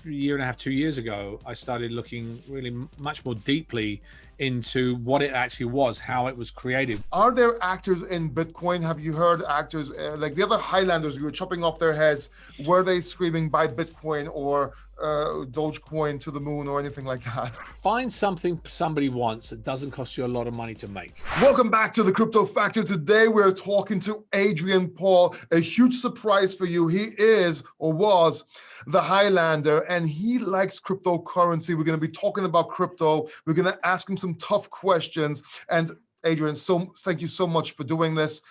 year and a half, 2 years ago, I started looking really much more deeply into what it actually was, how it was created. Are there actors in Bitcoin? Have you heard actors like the other Highlanders who were chopping off their heads? Were they screaming buy Bitcoin or Dogecoin to the moon or anything like that? Find something somebody wants that doesn't cost you a lot of money to make. Welcome back to the Crypto Factor. Today we're talking to Adrian Paul. A huge surprise for you. He is or was the Highlander and he likes cryptocurrency. We're going to be talking about crypto. We're going to ask him some tough questions. And Adrian, thank you so much for doing this.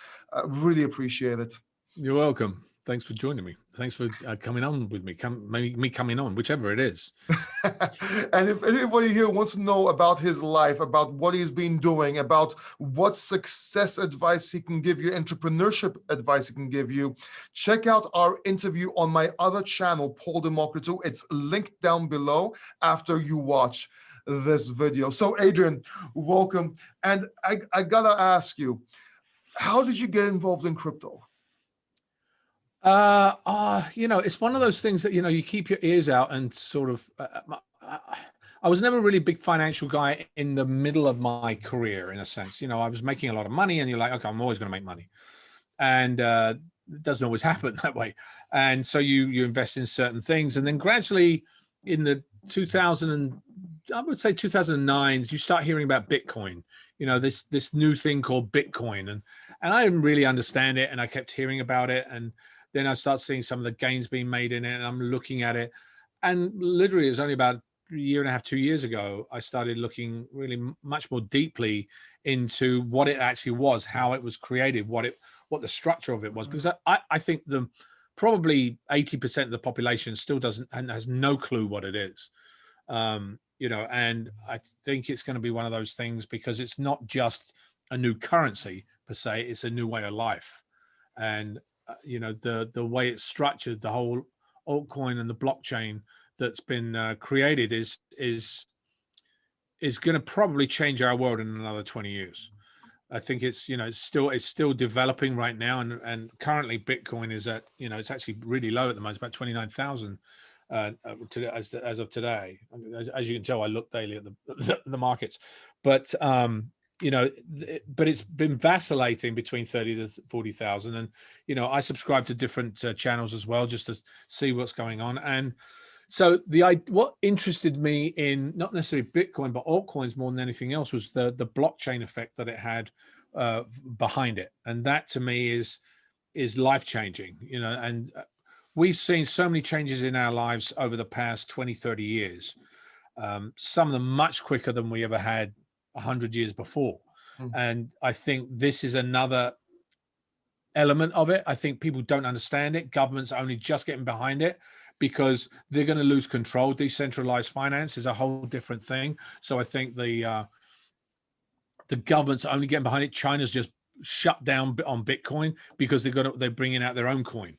Really appreciate it. You're welcome. Thanks for joining me. Thanks for coming on with me. Me coming on, whichever it is. And if anybody here wants to know about his life, about what he's been doing, about what success advice he can give you, entrepreneurship advice he can give you, check out our interview on my other channel, Paul Democritou. It's linked down below after you watch this video. So Adrian, welcome. And I gotta ask you, how did you get involved in crypto? It's one of those things that, you keep your ears out and sort of, I was never really a big financial guy in the middle of my career, in a sense. I was making a lot of money and you're like, okay, I'm always going to make money. And it doesn't always happen that way. And so you invest in certain things. And then gradually in the 2009, you start hearing about Bitcoin, this new thing called Bitcoin. And I didn't really understand it. And I kept hearing about it. And then I start seeing some of the gains being made in it, and I'm looking at it. And literally, it was only about a year and a half, 2 years ago, I started looking really much more deeply into what it actually was, how it was created, what the structure of it was. Because I think probably 80% of the population still doesn't and has no clue what it is. And I think it's going to be one of those things because it's not just a new currency per se, it's a new way of life. And the way it's structured, the whole altcoin and the blockchain that's been created is going to probably change our world in another 20 years. I think it's still developing right now, and currently Bitcoin is at it's actually really low at the moment. It's about 29,000 as of today. As you can tell, I look daily at the markets, but but it's been vacillating between 30 to 40,000. And, I subscribe to different channels as well, just to see what's going on. And so what interested me in not necessarily Bitcoin, but altcoins more than anything else was the blockchain effect that it had behind it. And that to me is life-changing, and we've seen so many changes in our lives over the past 20, 30 years. Some of them much quicker than we ever had 100 years before. And I think this is another element of it. I think people don't understand it. Governments are only just getting behind it because they're going to lose control. Decentralized finance is a whole different thing. So I think the governments are only getting behind it. China's just shut down on Bitcoin because they're bringing out their own coin.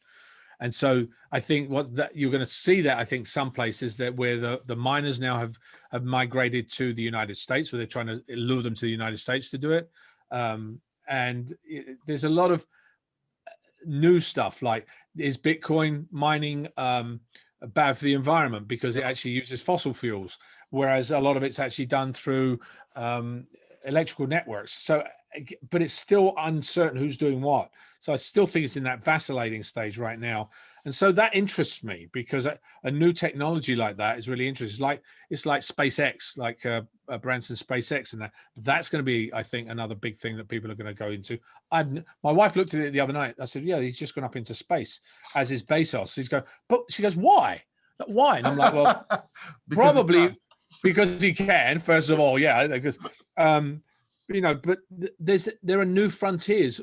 And so I think you're going to see that, I think, some places that where the miners now have migrated to the United States, where they're trying to lure them to the United States to do it. And there's a lot of new stuff like, is Bitcoin mining bad for the environment because it actually uses fossil fuels, whereas a lot of it's actually done through electrical networks. So, but it's still uncertain who's doing what. So I still think it's in that vacillating stage right now. And so that interests me because a new technology like that is really interesting. It's like SpaceX, like Branson SpaceX, and that's going to be, I think, another big thing that people are going to go into. My wife looked at it the other night. I said, yeah, he's just gone up into space, as is Bezos. She goes, why? Why? And I'm like, well, probably because he can, first of all. Yeah, because, but there are new frontiers.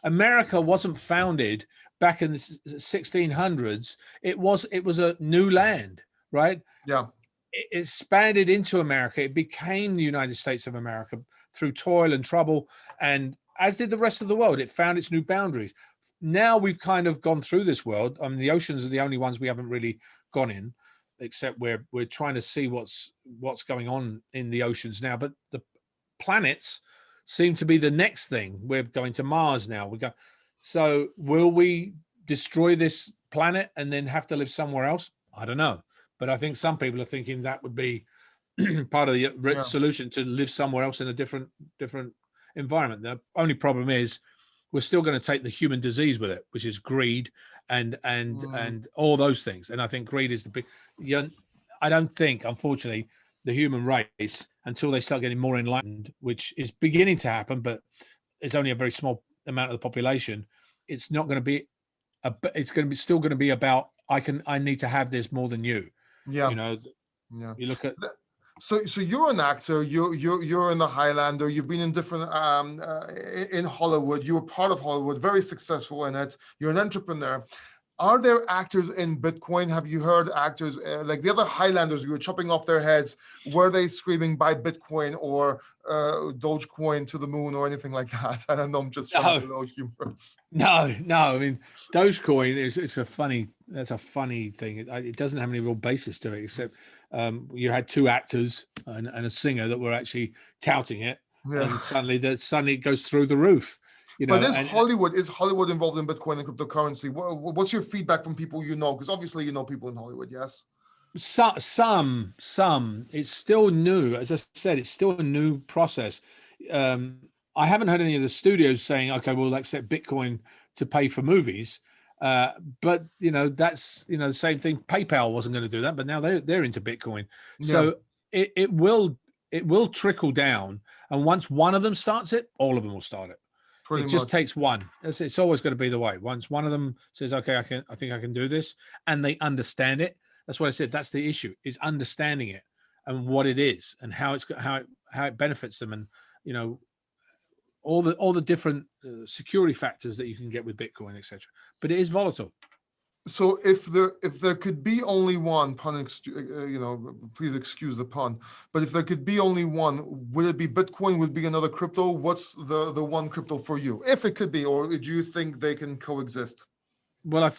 America wasn't founded back in the 1600s. It was a new land, right? Yeah. It expanded into America. It became the United States of America through toil and trouble, and as did the rest of the world. It found its new boundaries. Now we've kind of gone through this world. I mean, the oceans are the only ones we haven't really gone in, except we're trying to see what's going on in the oceans now. But the planets seem to be the next thing. We're going to Mars now. So will we destroy this planet and then have to live somewhere else? I don't know. But I think some people are thinking that would be part of the solution, to live somewhere else in a different environment. The only problem is we're still going to take the human disease with it, which is greed and all those things. And I think greed is the big. I don't think, unfortunately, the human race, until they start getting more enlightened, which is beginning to happen, but it's only a very small amount of the population. It's not going to be. It's going to be still going to be about I need to have this more than you. Yeah. You know. Yeah. You look at. So you're an actor. You're in the Highlander. You've been in different in Hollywood. You were part of Hollywood, very successful in it. You're an entrepreneur. Are there actors in Bitcoin? Have you heard actors like the other Highlanders you were chopping off their heads? Were they screaming buy Bitcoin or Dogecoin to the moon or anything like that? I don't know. I'm just trying to be a little humorous. No. I mean, Dogecoin that's a funny thing. It doesn't have any real basis to it, except you had two actors and a singer that were actually touting it, and suddenly it goes through the roof. You know, but is Hollywood involved in Bitcoin and cryptocurrency? What's your feedback from people you know? Because obviously you know people in Hollywood, yes? Some. It's still new. As I said, it's still a new process. I haven't heard any of the studios saying, okay, we'll accept Bitcoin to pay for movies. But that's the same thing. PayPal wasn't going to do that, but now they're into Bitcoin. So it will trickle down, and once one of them starts it, all of them will start it. It just takes one. It's always going to be the way. Once one of them says, okay, I think I can do this, and they understand it. That's what I said. That's the issue, is understanding it and what it is and how it benefits them, and all the different security factors that you can get with Bitcoin, etc. But it is volatile. So if there could be only one please excuse the pun, but if there could be only one, would it be Bitcoin? Would it be another crypto? What's the one crypto for you, if it could be, or do you think they can coexist? Well,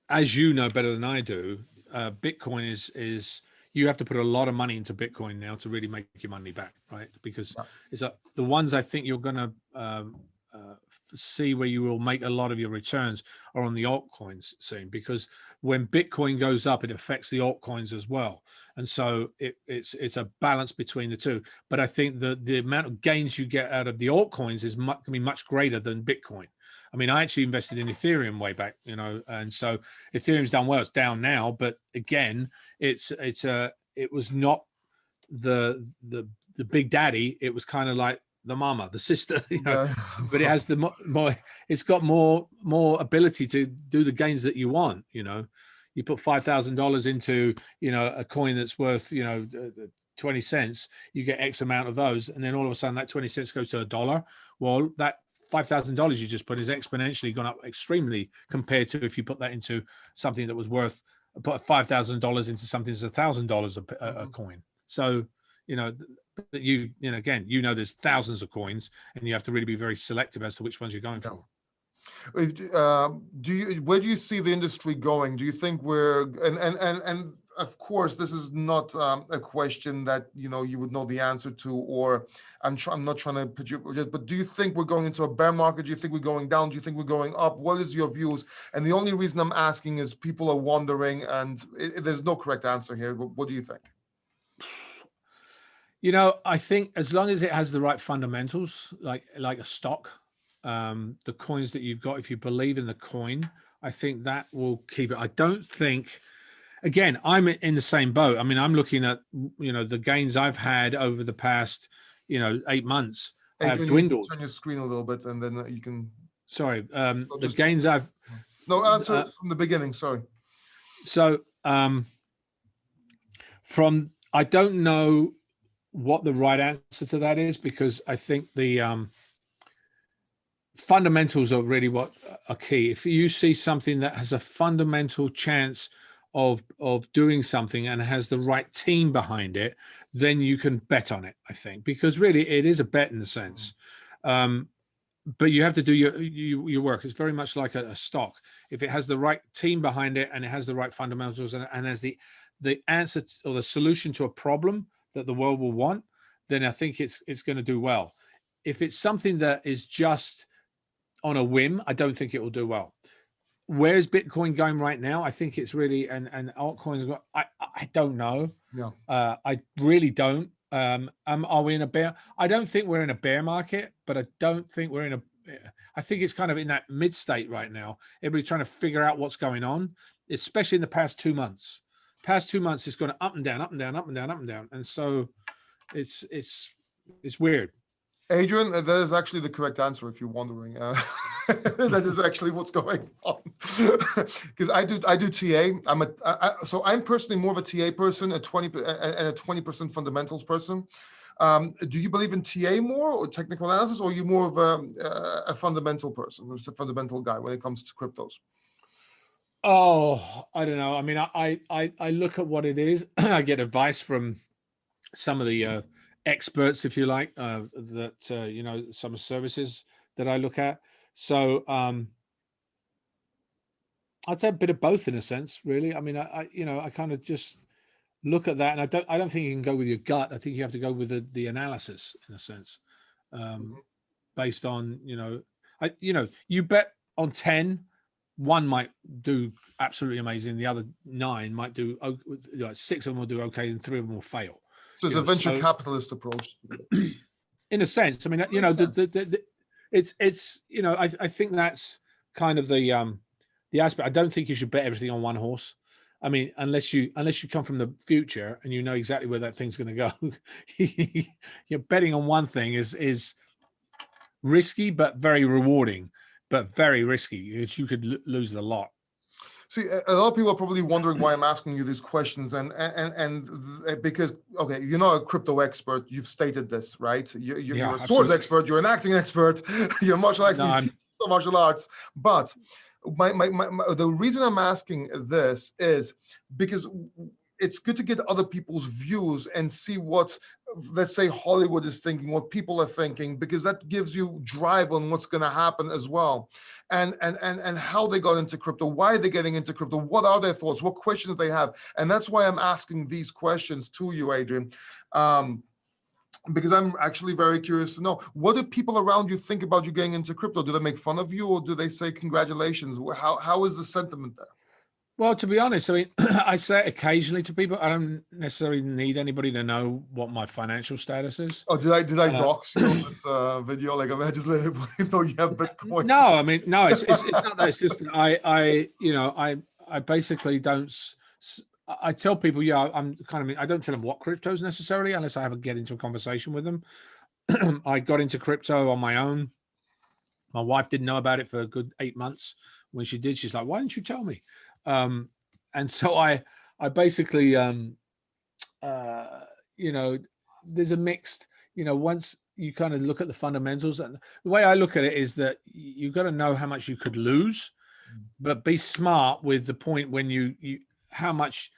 as you know better than I do, Bitcoin is you have to put a lot of money into Bitcoin now to really make your money back, right? Because the ones I think you're going to see where you will make a lot of your returns are on the altcoins soon, because when Bitcoin goes up, it affects the altcoins as well, and so it's a balance between the two. But I think the amount of gains you get out of the altcoins can be much greater than Bitcoin. I mean, I actually invested in Ethereum way back, and so Ethereum's done well. It's down now, but again, it was not the big daddy. It was kind of like the mama, the sister, but it has it's got more ability to do the gains that you want. You put $5,000 into a coin that's worth 20 cents, you get X amount of those, and then all of a sudden that 20 cents goes to $1. Well, that $5,000 you just put is exponentially gone up extremely compared to if you put that into something that was worth, put $5,000 into something that's $1,000 a coin. So again, there's thousands of coins, and you have to really be very selective as to which ones you're going for. Where do you see the industry going? Do you think and of course this is not a question that you would know the answer to, or I'm not trying to put you, but do you think we're going into a bear market? Do you think we're going down? Do you think we're going up? What is your views? And the only reason I'm asking is people are wondering, and there's no correct answer here. What do you think? I think as long as it has the right fundamentals, like a stock, the coins that you've got, if you believe in the coin, I think that will keep it. I don't think, again, I'm in the same boat. I mean, I'm looking at, the gains I've had over the past, 8 months have dwindled. Turn your screen a little bit, and then you can. Sorry, the gains I've. No, answer from the beginning. Sorry. So, I don't know what the right answer to that is, because I think the fundamentals are really what are key. If you see something that has a fundamental chance of doing something and has the right team behind it, then you can bet on it, I think, because really it is a bet in a sense. But you have to do your work. It's very much like a stock. If it has the right team behind it and it has the right fundamentals and has the answer or the solution to a problem that the world will want, then I think it's going to do well. If it's something that is just on a whim, I don't think it will do well. where's Bitcoin going right now? I think it's really and altcoins. I don't know. Yeah. I really don't. Are we in a bear? I don't think we're in a bear market, but I don't think we're in a. I think it's kind of in that mid state right now. Everybody trying to figure out what's going on, especially in the past 2 months. Past 2 months, it's gone up and down, up and down, up and down, up and down, and so it's weird. Adrian, that is actually the correct answer if you're wondering. That is actually what's going on. Because I do TA. So I'm personally more of a TA person, a 20% fundamentals person. Do you believe in TA more or technical analysis, or are you more of a fundamental person, who's a fundamental guy when it comes to cryptos? Oh, I don't know. I mean, I look at what it is. I get advice from some of the experts, if you like, that some services that I look at. So I'd say a bit of both in a sense, really. I mean, I kind of just look at that, and I don't think you can go with your gut. I think you have to go with the analysis in a sense, based on you bet on 10. One might do absolutely amazing. The other 9 might do, 6 of them will do okay, and 3 of them will fail. So it's a venture capitalist approach. In a sense, I mean, it's I think that's kind of the aspect. I don't think you should bet everything on one horse. I mean, unless you come from the future and you know exactly where that thing's going to go. You're betting on one thing is risky but very rewarding, but very risky. You could lose a lot. See, a lot of people are probably wondering why I'm asking you these questions, and because, okay, you're not a crypto expert. You've stated this, right? You're a source expert. You're an acting expert. You're a martial expert. No, martial arts. But the reason I'm asking this is because it's good to get other people's views and see what, let's say, Hollywood is thinking, what people are thinking, because that gives you drive on what's going to happen as well, and how they got into crypto, why they're getting into crypto, what are their thoughts, what questions they have. And that's why I'm asking these questions to you, Adrian, because I'm actually very curious to know, what do people around you think about you getting into crypto? Do they make fun of you, or do they say congratulations? How is the sentiment there? Well, to be honest, I mean, I say it occasionally to people. I don't necessarily need anybody to know what my financial status is. Oh, did I dox you on this video? Like, I just let everybody know you have Bitcoin. No, I mean, no, it's not that. It's just I basically don't. I tell people, I'm kind of. I don't tell them what cryptos necessarily, unless I have to get into a conversation with them. I got into crypto on my own. My wife didn't know about it for a good 8 months. When she did, she's like, "Why didn't you tell me?" And so I basically, there's a mixed, once you kind of look at the fundamentals, and the way I look at it is that you've got to know how much you could lose, but be smart with the point when how much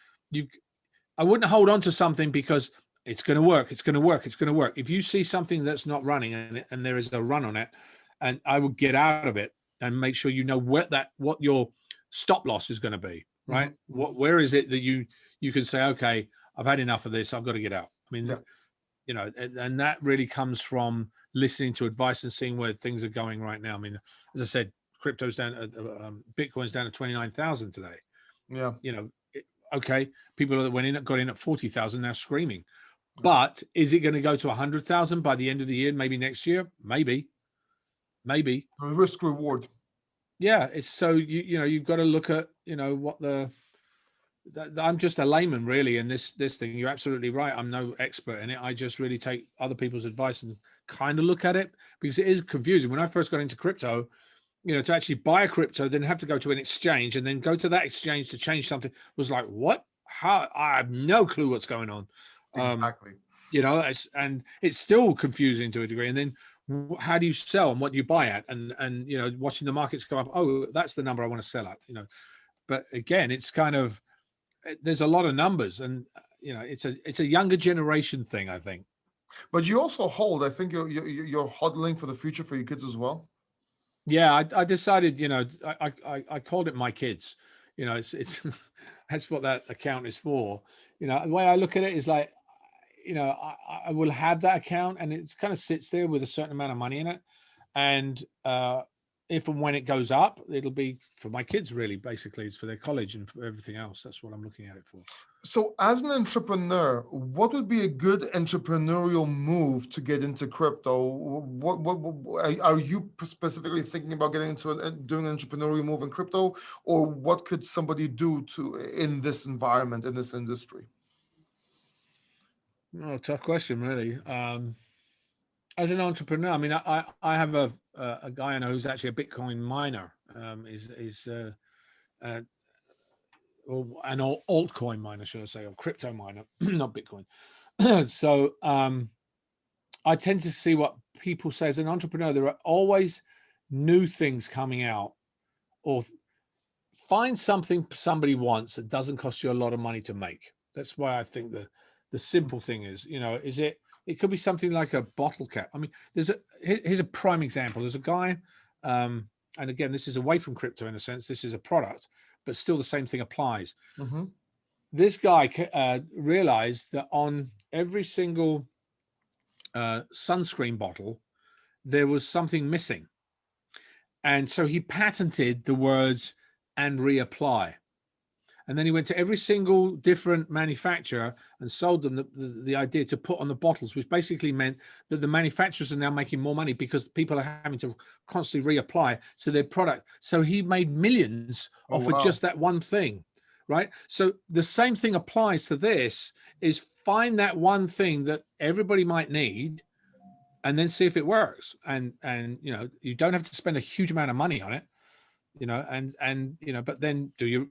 I wouldn't hold on to something because it's going to work. It's going to work. It's going to work. If you see something that's not running and there is a run on it, and I would get out of it and make sure you know what your stop loss is going to be, right? Where is it that you can say, okay, I've had enough of this, I've got to get out. I mean, and that really comes from listening to advice and seeing where things are going right now. I mean, as I said, crypto's down, Bitcoin's down to 29,000 today. Yeah. Okay, people that got in at 40,000 now screaming, but is it going to go to 100,000 by the end of the year? Maybe next year, maybe. Risk reward. Yeah, it's so you've got to look at what I'm just a layman really in this thing. You're absolutely right. I'm no expert in it. I just really take other people's advice and kind of look at it, because it is confusing. When I first got into crypto, to actually buy a crypto, then have to go to an exchange and then go to that exchange to change something was like, what? How? I have no clue what's going on. Exactly. And it's still confusing to a degree. And then how do you sell and what do you buy at? And watching the markets go up. Oh, that's the number I want to sell at. But again, it's kind of, there's a lot of numbers, and it's a younger generation thing, I think. But you also hold, I think you're hodling for the future for your kids as well. Yeah, I decided, I called it my kids. It's that's what that account is for. The way I look at it is like, I will have that account and it kind of sits there with a certain amount of money in it. And if and when it goes up, it'll be for my kids, really. Basically, it's for their college and for everything else. That's what I'm looking at it for. So as an entrepreneur, what would be a good entrepreneurial move to get into crypto? What are you specifically thinking about getting into doing an entrepreneurial move in crypto, or what could somebody do in this environment, in this industry? Oh, tough question, really. As an entrepreneur, I mean, I have a guy I know who's actually a Bitcoin miner. Or an altcoin miner, should I say, or crypto miner, not Bitcoin. So I tend to see what people say as an entrepreneur. There are always new things coming out, or find something somebody wants that doesn't cost you a lot of money to make. That's why I think the simple thing is, it could be something like a bottle cap. I mean, here's a prime example. There's a guy, and again, this is away from crypto in a sense. This is a product, but still the same thing applies. Mm-hmm. This guy realized that on every single sunscreen bottle, there was something missing. And so he patented the words "and reapply." And then he went to every single different manufacturer and sold them the idea to put on the bottles, which basically meant that the manufacturers are now making more money because people are having to constantly reapply to their product. So he made millions off of just that one thing, right? So the same thing applies to this, is find that one thing that everybody might need and then see if it works. And you don't have to spend a huge amount of money on it. But then do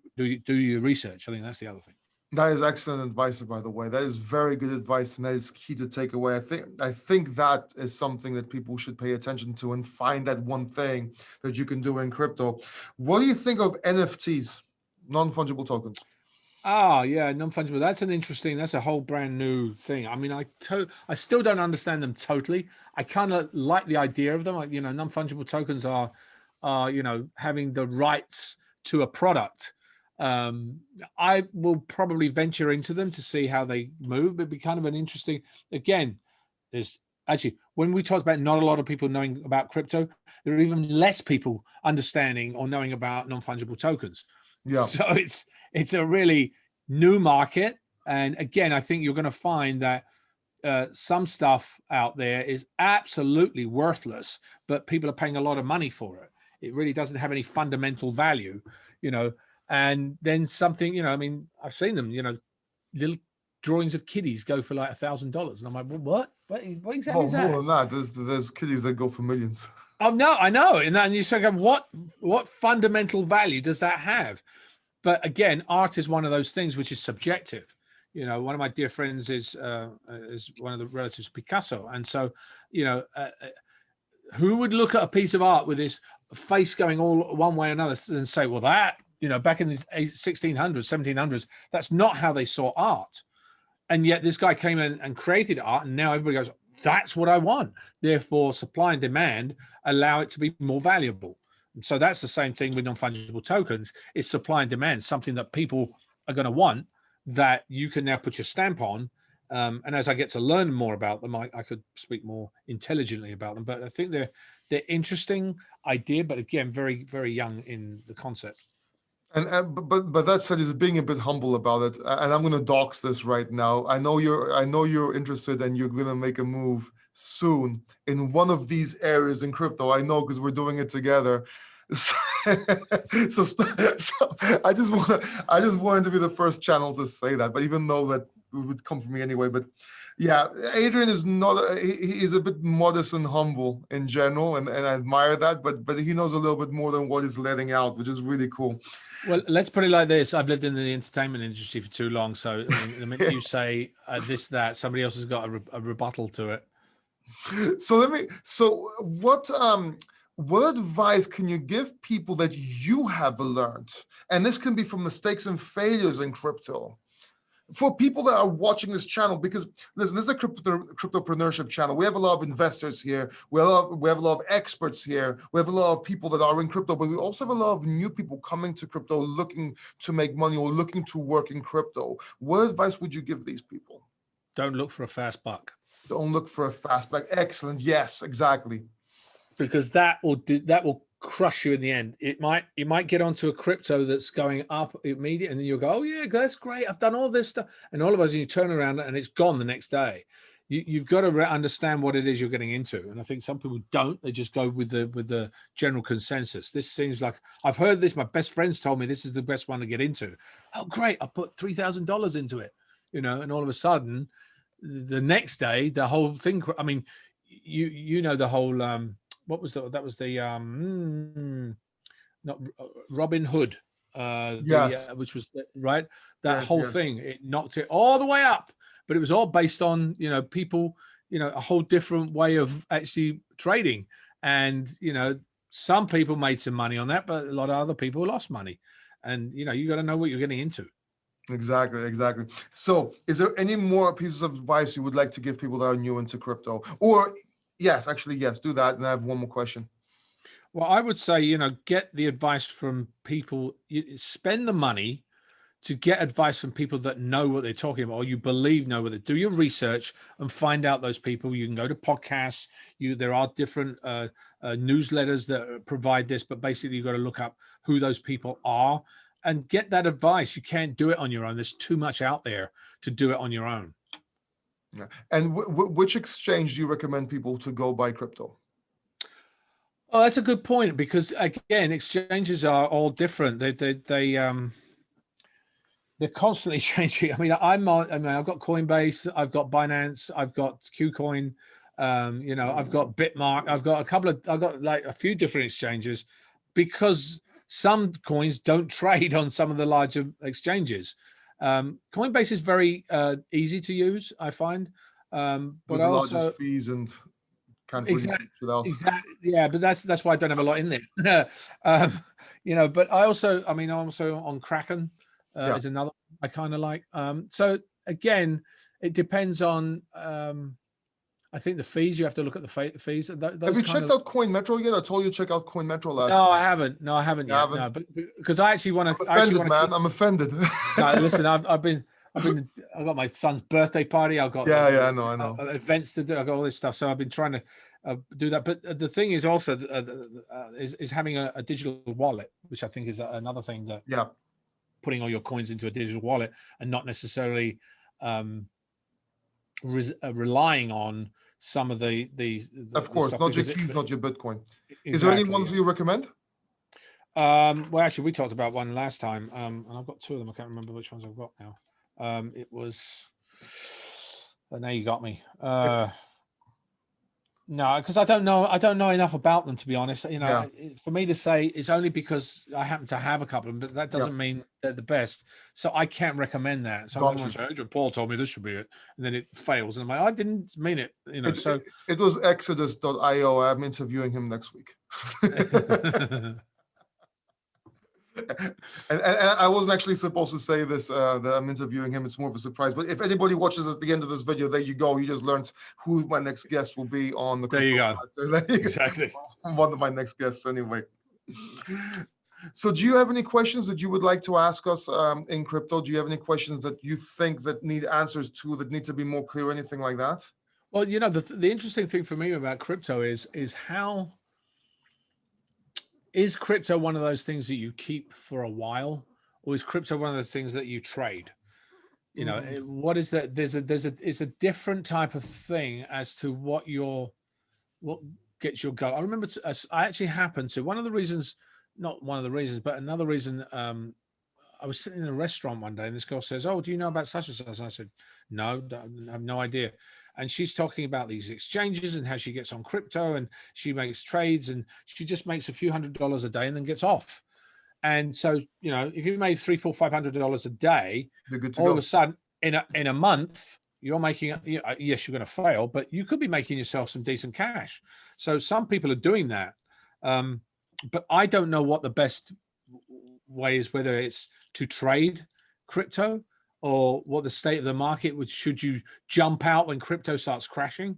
your research. I think that's the other thing. That is excellent advice, by the way. That is very good advice, and that is key to take away. I think that is something that people should pay attention to and find that one thing that you can do in crypto. What do you think of NFTs, non-fungible tokens? Oh yeah, non-fungible. That's a whole brand new thing. I mean, I still don't understand them totally. I kind of like the idea of them. Like, non-fungible tokens are having the rights to a product. I will probably venture into them to see how they move. It'd be kind of an interesting, again, there's actually, when we talked about not a lot of people knowing about crypto, there are even less people understanding or knowing about non-fungible tokens. Yeah. So it's a really new market. And again, I think you're going to find that some stuff out there is absolutely worthless, but people are paying a lot of money for it. It really doesn't have any fundamental value, and then something, I mean, I've seen them, little drawings of kiddies go for like $1,000. And I'm like, well, what exactly is that? More than that, there's kiddies that go for millions. Oh, no, I know. And then you say, what fundamental value does that have? But again, art is one of those things which is subjective. One of my dear friends is one of the relatives of Picasso. And so, who would look at a piece of art with this face going all one way or another and say, well, that, back in the 1600s, 1700s, that's not how they saw art. And yet this guy came in and created art, and now everybody goes, that's what I want. Therefore, supply and demand allow it to be more valuable. And so that's the same thing with non-fungible tokens. It's supply and demand, something that people are going to want that you can now put your stamp on. And as I get to learn more about them, I could speak more intelligently about them. But I think they're interesting idea, but again, very, very young in the concept. But that said, is being a bit humble about it. And I'm going to dox this right now. I know you're interested, and you're going to make a move soon in one of these areas in crypto. I know, because we're doing it together. So I just wanted to be the first channel to say that. But even though that would come from me anyway, but yeah, Adrian is not. He is a bit modest and humble in general, and I admire that. But he knows a little bit more than what he's letting out, which is really cool. Well, let's put it like this. I've lived in the entertainment industry for too long. So I mean, the minute you say that, somebody else has got a rebuttal to it. So what advice can you give people that you have learned? And this can be from mistakes and failures in crypto. For people that are watching this channel, because listen, this is a cryptopreneurship channel. We have a lot of investors here. We have a lot of experts here. We have a lot of people that are in crypto, but we also have a lot of new people coming to crypto looking to make money or looking to work in crypto. What advice would you give these people? Don't look for a fast buck. Don't look for a fast buck. Excellent. Yes, exactly. Because that will crush you in the end. You might get onto a crypto that's going up immediately, and then you'll go, oh yeah, that's great, I've done all this stuff, and all of a sudden you turn around and it's gone the next day. You've got to understand what it is you're getting into, and I think some people don't. They just go with the general consensus. This seems like, I've heard this, my best friends told me this is the best one to get into. Oh great, I put $3,000 into it, and all of a sudden the next day the whole thing, I mean, you know the whole what was that was the not Robin Hood, Yes. which was right, that Yes, whole yes. thing, it knocked it all the way up, but it was all based on people, a whole different way of actually trading, and some people made some money on that, but a lot of other people lost money, and you got to know what you're getting into. Exactly. So is there any more pieces of advice you would like to give people that are new into crypto? Or yes, do that. And I have one more question. Well, I would say, get the advice from people. Spend the money to get advice from people that know what they're talking about, or you believe know what they do. Your research and find out those people. You can go to podcasts. There are different newsletters that provide this, but basically you've got to look up who those people are and get that advice. You can't do it on your own. There's too much out there to do it on your own. Yeah. And which exchange do you recommend people to go buy crypto? Oh, that's a good point, because again, exchanges are all different. They're constantly changing. I mean, I've got Coinbase, I've got Binance, I've got KuCoin, I've got Bitmark, I've got like a few different exchanges, because some coins don't trade on some of the larger exchanges. Coinbase is very easy to use, I find, but with largest fees and can't really exactly, yeah, but that's why I don't have a lot in there. But I'm also on Kraken. Is another I kind of like. So again, it depends on. I think the fees, you have to look at the fees. Have you checked out Coin Metro yet? I told you to check out Coin Metro last. No, I haven't. No, I haven't yet. No, but because I actually want to. I'm offended. No, listen, I've got my son's birthday party. I've got I know events to do. I've got all this stuff, so I've been trying to do that. But the thing is also is having a digital wallet, which I think is another thing that putting all your coins into a digital wallet and not necessarily relying on some of the of course, not your keys, not your Bitcoin. Exactly, is there any ones you recommend? Well, actually, we talked about one last time, and I've got two of them. I can't remember which ones I've got now. It was. Now you got me. No, because I don't know enough about them, to be honest. For me to say, it's only because I happen to have a couple of them, but that doesn't mean they're the best. So I can't recommend that. So I'm going to say, Adrian Paul told me this should be it, and then it fails, and I'm like, I didn't mean it. It was Exodus.io. I'm interviewing him next week. And I wasn't actually supposed to say this, that I'm interviewing him. It's more of a surprise. But if anybody watches at the end of this video, there you go. You just learned who my next guest will be on the. There you go. Exactly. One of my next guests, anyway. So, do you have any questions that you would like to ask us in crypto? Do you have any questions that you think that need answers to, that need to be more clear, anything like that? Well, the interesting thing for me about crypto is how. Is crypto one of those things that you keep for a while, or is crypto one of those things that you trade? What is that? It's a different type of thing as to what gets your goal. I remember I actually happened to, not one of the reasons, but another reason. I was sitting in a restaurant one day, and this girl says, "Oh, do you know about such and such?" And I said, "No, I have no idea." And she's talking about these exchanges and how she gets on crypto and she makes trades, and she just makes a few $100s a day and then gets off. And so, if you made $300, $400, $500 a day, all of a sudden in a month, you're making, yes, you're going to fail, but you could be making yourself some decent cash. So some people are doing that. But I don't know what the best way is, whether it's to trade crypto or what the state of the market would. Should you jump out when crypto starts crashing?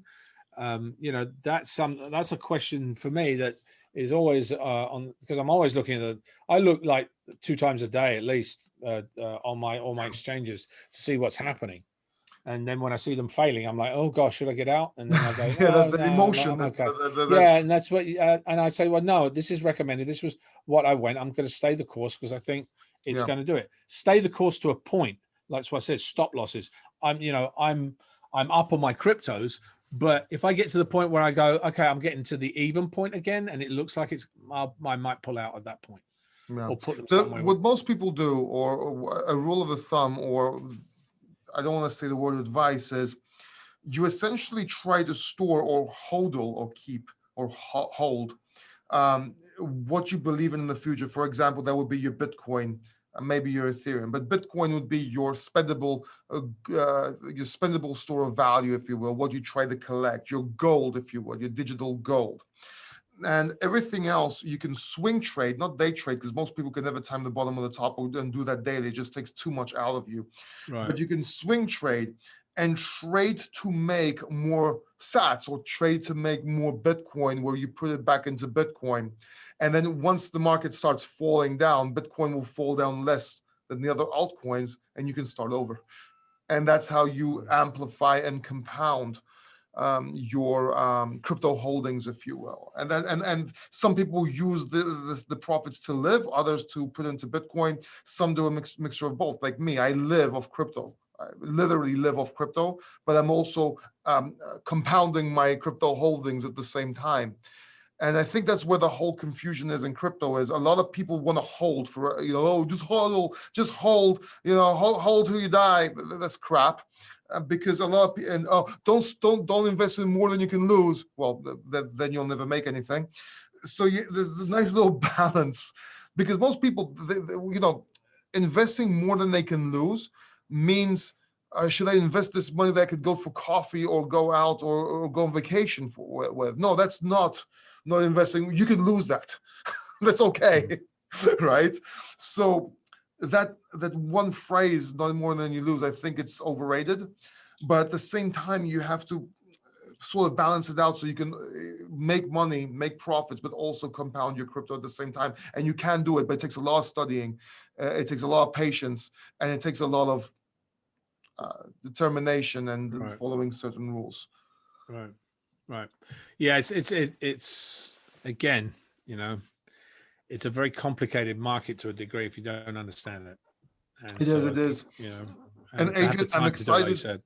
That's a question for me that is always on, because I'm always looking at I look like 2 times a day at least on all my exchanges to see what's happening. And then when I see them failing, I'm like, oh gosh, should I get out? And then I go, Yeah, oh, the no, emotion. I'm okay. Yeah, and that's what, and I say, well, no, this is recommended. This was what I went. I'm going to stay the course because I think it's going to do it. Stay the course to a point. Like what I said, stop losses. I'm up on my cryptos, but if I get to the point where I go, okay, I'm getting to the even point again, and it looks like it's, I might pull out at that point, or put them somewhere. What most people do, or a rule of thumb, or I don't want to say the word advice, is you essentially try to store or hodl or keep or hold what you believe in the future. For example, that would be your Bitcoin, maybe your Ethereum, but Bitcoin would be your spendable store of value, if you will, what you try to collect, your gold, if you will, your digital gold. And everything else you can swing trade, not day trade, because most people can never time the bottom or the top and do that daily. It just takes too much out of you. Right. But you can swing trade and trade to make more sats, or trade to make more Bitcoin, where you put it back into Bitcoin. And then once the market starts falling down, Bitcoin will fall down less than the other altcoins, and you can start over. And that's how you amplify and compound your crypto holdings, if you will. And then and some people use the profits to live, others to put into Bitcoin. Some do a mixture of both. Like me, I live off crypto. I literally live off crypto, but I'm also compounding my crypto holdings at the same time. And I think that's where the whole confusion is in crypto. Is a lot of people want to hold for, oh, just hold, hold till you die. That's crap. Because a lot of people, and don't invest in more than you can lose. Well, then you'll never make anything. So there's a nice little balance, because most people, investing more than they can lose means, should I invest this money that I could go for coffee or go out or go on vacation with? No, that's not investing. You can lose that. That's okay, right? So that one phrase, not more than you lose, I think it's overrated. But at the same time, you have to sort of balance it out so you can make money, make profits, but also compound your crypto at the same time. And you can do it, but it takes a lot of studying, it takes a lot of patience, and it takes a lot of determination and following certain rules. Right. Yeah, it's again, it's a very complicated market to a degree if you don't understand it. And it is. And Adrian, I'm excited.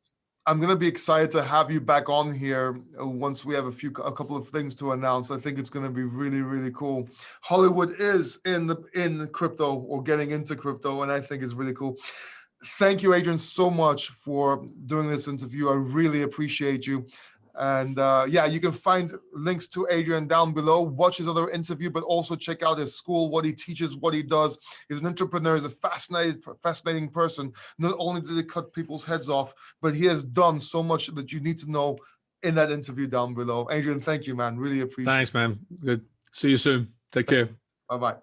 I'm going to be excited to have you back on here once we have a couple of things to announce. I think it's going to be really, really cool. Hollywood is in crypto, or getting into crypto, and I think it's really cool. Thank you, Adrian, so much for doing this interview. I really appreciate you. And you can find links to Adrian down below. Watch his other interview, but also check out his school, what he teaches, what he does. He's an entrepreneur. He's a fascinating person. Not only did he cut people's heads off, but he has done so much that you need to know in that interview down below. Adrian, thank you, man. Really appreciate it. Thanks, man. Good. See you soon. Take care. Bye-bye.